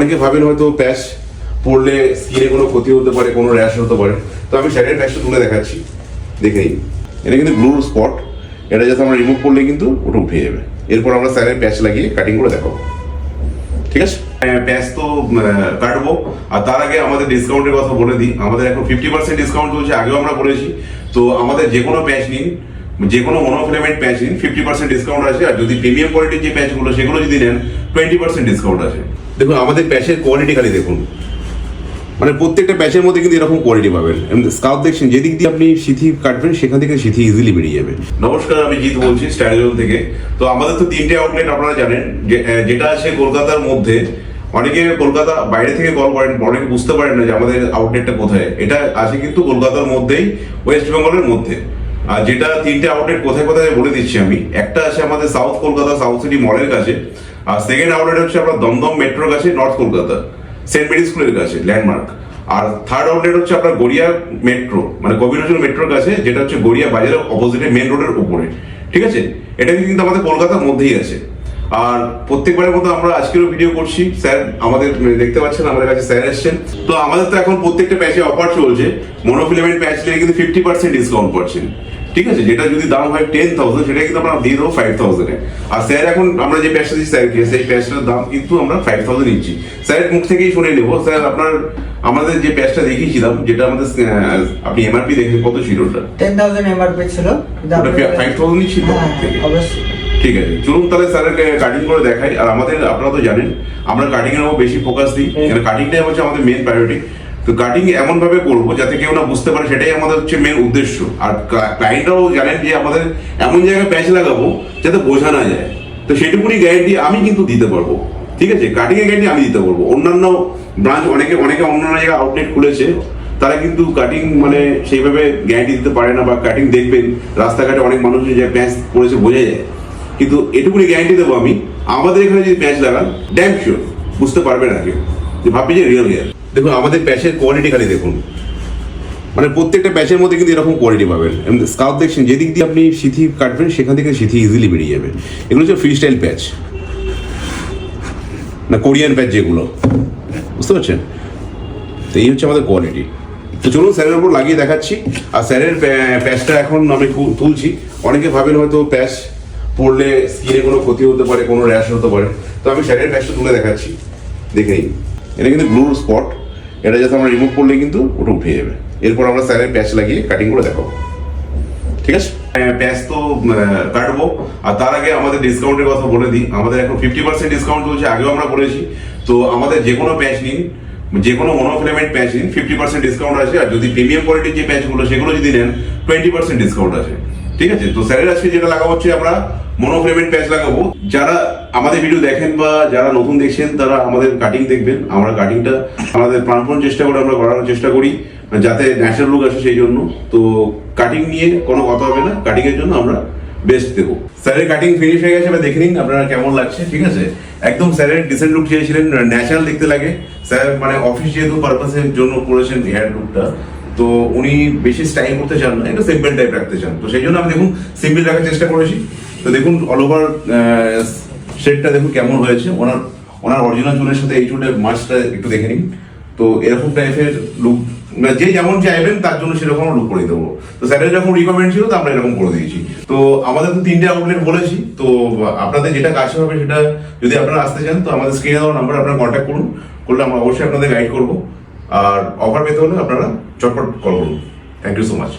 অনেকে ভাবেন হয়তো প্যাচ পড়লে স্কিনে কোনো ক্ষতি হতে পারে, কোনো র্যাশ হতে পারে। তো আমি স্যারের প্যাচটা তুলে দেখাচ্ছি, দেখে নিন। এটা কিন্তু ব্লু স্পট, এটা যাতে আমরা রিমুভ করলে কিন্তু ওটা উঠে যাবে। এরপর আমরা স্যারের প্যাচ লাগিয়ে কাটিং করে দেখাবো, ঠিক আছে? প্যাচ তো কাটবো, আর তার আগে আমাদের ডিসকাউন্টের কথা বলে দিই। আমাদের এখন 50% ডিসকাউন্ট চলছে, আগেও আমরা বলেছি। তো আমাদের যে কোনো প্যাচ নিন, যে কোনো মনোফিলামেন্ট প্যাচ নিন, 50% ডিসকাউন্ট আছে। আর যদি প্রিমিয়াম কোয়ালিটির যে প্যাচগুলো সেগুলো যদি নেন, 20% ডিসকাউন্ট আছে। দেখুন আমাদের প্যাচের কোয়ালিটি খালি দেখুন, মানে প্রত্যেকটা প্যাচের মধ্যে কিন্তু এরকম কোয়ালিটি পাবেন। স্কাউট দেখছেন, যেদিক দিয়ে আপনি সিথি কাটবেন সেখান থেকে সিথি ইজিলি বেরিয়ে যাবে। নমস্কার, আমি জিৎ বলছি স্টাইলজোন থেকে। তো আমাদের তো 3টে আউটলেট আপনারা জানেন, যেটা আছে কলকাতার মধ্যে। অনেকে কলকাতা বাইরে থেকে কল করেন, অনেকে বুঝতে পারেন না যে আমাদের আউটলেটটা কোথায়। এটা আছে কিন্তু কলকাতার মধ্যেই, ওয়েস্ট বেঙ্গলের মধ্যে। আর যেটা 3টে আউটলেট কোথায় কোথায় বলে দিচ্ছি আমি। একটা আছে আমাদের সাউথ কলকাতা, সাউথ সিটি মলের কাছে। আর সেকেন্ড আউটলেট হচ্ছে আপনার দমদম মেট্রোর কাছে, নর্থ কলকাতা সেন্ট মেরি স্কুলের কাছে, ল্যান্ডমার্ক। আর থার্ড আউটলেট হচ্ছে আপনার গড়িয়া মেট্রো, মানে কবি নজরুল মেট্রোর কাছে, যেটা হচ্ছে গড়িয়া বাজারের অপোজিটে মেন রোডের উপরে, ঠিক আছে? এটা কিন্তু আমাদের কলকাতার মধ্যেই আছে। আর প্রত্যেকবারের মতো আমরা আজকেরও ভিডিও করছি। স্যার আমাদের দেখতে পাচ্ছেন, আমাদের কাছে স্যার এসছেন। তো আমাদের তো এখন প্রত্যেকটা প্যাচে অফার চলছে। মনোফিলামেন্ট প্যাচ নিয়ে কিন্তু 50% ডিসকাউন্ট পাচ্ছেন, ঠিক আছে? যেটা যদি দাম হয় 10,000, সেটা কিন্তু আমরা দিয়ে দেবো 5,000 এ। আর স্যার এখন আমরা যে প্যাচটা দিচ্ছি স্যারকে, সেই প্যাচটার দাম কিন্তু আমরা 5,000 নিচ্ছি। স্যারের মুখ থেকেই শুনে নেবো। স্যার আপনার আমাদের যে প্যাচটা দেখিয়েছিলাম, যেটা আমাদের আপনি এমআরপি দেখেন কত ছিল? ওটা 10,000 এমআরপি ছিল, 5,000 ই ছিল। অবশ্যই। ঠিক আছে, চলুন তাহলে স্যারকে কাটিং করে দেখাই। আর আমাদের আপনারা তো জানেন আমরা কাটিং এর উপর বেশি ফোকাস দিই, কারণ কাটিংটাই হচ্ছে আমাদের মেন প্রায়োরিটি। তো কাটিং এমন ভাবে করবো যাতে কেউ না বুঝতে পারে, সেটাই আমাদের হচ্ছে মেন উদ্দেশ্য। আর ক্লায়েন্টরাও জানেন যে আমাদের এমন জায়গায় প্যাচ লাগাবো যাতে বোঝা না যায়। তো সেটুকুনি গ্যারান্টি আমি কিন্তু দিতে পারবো, ঠিক আছে? কাটিং এর গ্যারান্টি আমি দিতে পারবো। অন্যান্য ব্রাঞ্চ অনেকে অন্যান্য জায়গায় আউটলেট খুলেছে, তারা কিন্তু কাটিং মানে সেইভাবে গ্যারান্টি দিতে পারে না। বা কাটিং দেখবেন রাস্তাঘাটে অনেক মানুষ যে প্যাচ পড়েছে বোঝা যায়, কিন্তু এটুকুনি গ্যারান্টি দেবো আমি, আমাদের এখানে যদি প্যাচ লাগান ড্যাম শিওর বুঝতে পারবে না কেউ, যে ভাববে যে রিয়েল হেয়ার। দেখুন আমাদের প্যাচের কোয়ালিটি খালি দেখুন, মানে প্রত্যেকটা প্যাচের মধ্যে কিন্তু এরকম কোয়ালিটি পাবেন। স্কাউট দেখছেন, যেদিক দিয়ে আপনি সিথি কাটবেন সেখান থেকে সিথি ইজিলি বেরিয়ে যাবে। এগুলো হচ্ছে ফ্রি স্টাইল প্যাচ, না কোরিয়ান প্যাচ যেগুলো, বুঝতে পারছেন? তো এই হচ্ছে আমাদের কোয়ালিটি। তো চলুন স্যারের উপর লাগিয়ে দেখাচ্ছি। আর স্যারের প্যাচটা এখন আমি তুলছি। অনেকে ভাবেন হয়তো প্যাচ পড়লে স্কিনে কোনো ক্ষতি হতে পারে, কোনো র্যাশ হতে পারে। তো আমি স্যারের প্যাচটা তুলে দেখাচ্ছি, দেখে নিন। এটা কিন্তু ব্লু স্পট, এটা যাতে আমরা রিমুভ করলে কিন্তু ওটা উঠে যাবে। এরপর আমরা স্যারের প্যাচ লাগিয়ে কাটিং করে দেখাবো, ঠিক আছে? প্যাচ তো কাটবো, আর তার আগে আমাদের ডিসকাউন্টের কথা বলে দিই। আমাদের এখন 50% ডিসকাউন্ট চলছে, আগেও আমরা বলেছি। তো আমাদের যে কোনো প্যাচ নিন, যে কোনো মনোফিলামেন্ট প্যাচ নিন, 50% ডিসকাউন্ট আছে। আর যদি প্রিমিয়াম কোয়ালিটির যে প্যাচগুলো সেগুলো যদি নেন, 20% ডিসকাউন্ট আছে, ঠিক আছে? তো স্যারের আজকে যেটা লাগাবো হচ্ছে আমরা মনোফিলামেন্ট প্যাচ লাগাবো। যারা আমাদের ভিডিও দেখেন বা যারা নতুন দেখছেন, তারা আমাদের কাটিং দেখবেন। আমরা কাটিংটা আমাদের প্রাণপণ চেষ্টা করে আমরা করানোর চেষ্টা করি, যাতে ন্যাচারাল লুক আসে সেই জন্য। তো কাটিং নিয়ে কোনো কথা হবে না, কাটিং এর জন্য আমরা বেস্ট দেবো। স্যারের কাটিং ফিনিশ হয়ে গেছে, এবার দেখে নিন আপনারা কেমন লাগছে, ঠিক আছে? একদম স্যারের ডিসেন্ট লুক চেয়েছিলেন, ন্যাচারাল দেখতে লাগে। স্যার মানে অফিস যেহেতু পারপাসের জন্য করেছেন হেয়ার লুকটা, তো উনি বেশি স্টাইল করতে চান না, একটু সিম্পল টাইপ রাখতে চান। তো সেই জন্য আমি দেখুন সিম্পল রাখার চেষ্টা করেছি। তো দেখুন অল ওভার শেডটা দেখুন কেমন হয়েছে। ওনার অরিজিনাল চুলের সাথে এই চুলের মাছটা একটু দেখে নিন। তো এরকম টাইপের লুক, যে যেমন চাইবেন তার জন্য সেরকম লুক করে দেবো। তো স্যারের যখন রিকমেন্ড ছিল তো আমরা এরকম করে দিয়েছি। তো আমাদের তো 3টে আউটলেট বলেছি। তো আপনাদের যেটা কাছে হবে, সেটা যদি আপনারা আসতে চান, তো আমাদের স্ক্রিনে দেওয়া নাম্বার আপনারা কন্ট্যাক্ট করুন, করলে আমরা অবশ্যই আপনাদের গাইড করবো। আর অফার পেতে হলে আপনারা চটপট কল করুন। Thank you so much.